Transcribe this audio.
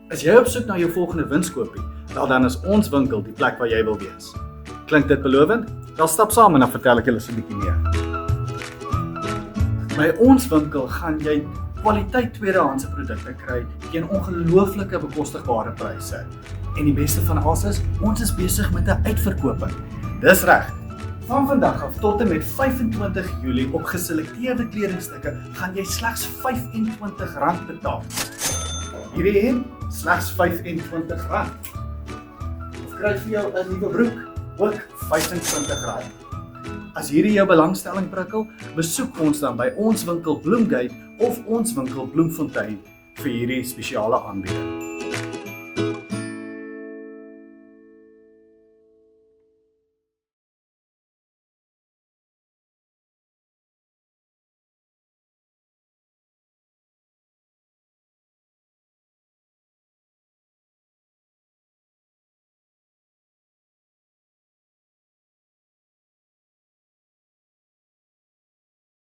As jy op soek na jou volgende winskoopie, wel dan is ons winkel die plek waar jy wil wees. Klink dit belovend? Wel stap saam en dan vertel ek julle so 'n bietjie meer. By ons winkel gaan jy kwaliteit tweedehandse produkte kry teen ongelooflike bekostigbare pryse. En die beste van alles is, ons is besig met 'n uitverkoping. Dis reg. Van vandag af tot en met 25 Julie op geselekteerde kledingstukke gaan jy slegs R25 betaal. Hierdie hemp slegs R25. Of kry vir jou 'n nuwe broek, ook R25. As hierdie jou belangstelling prikkel, besoek ons dan by ons winkel Bloemgate of ons winkel Bloemfontein vir hierdie spesiale aanbieding.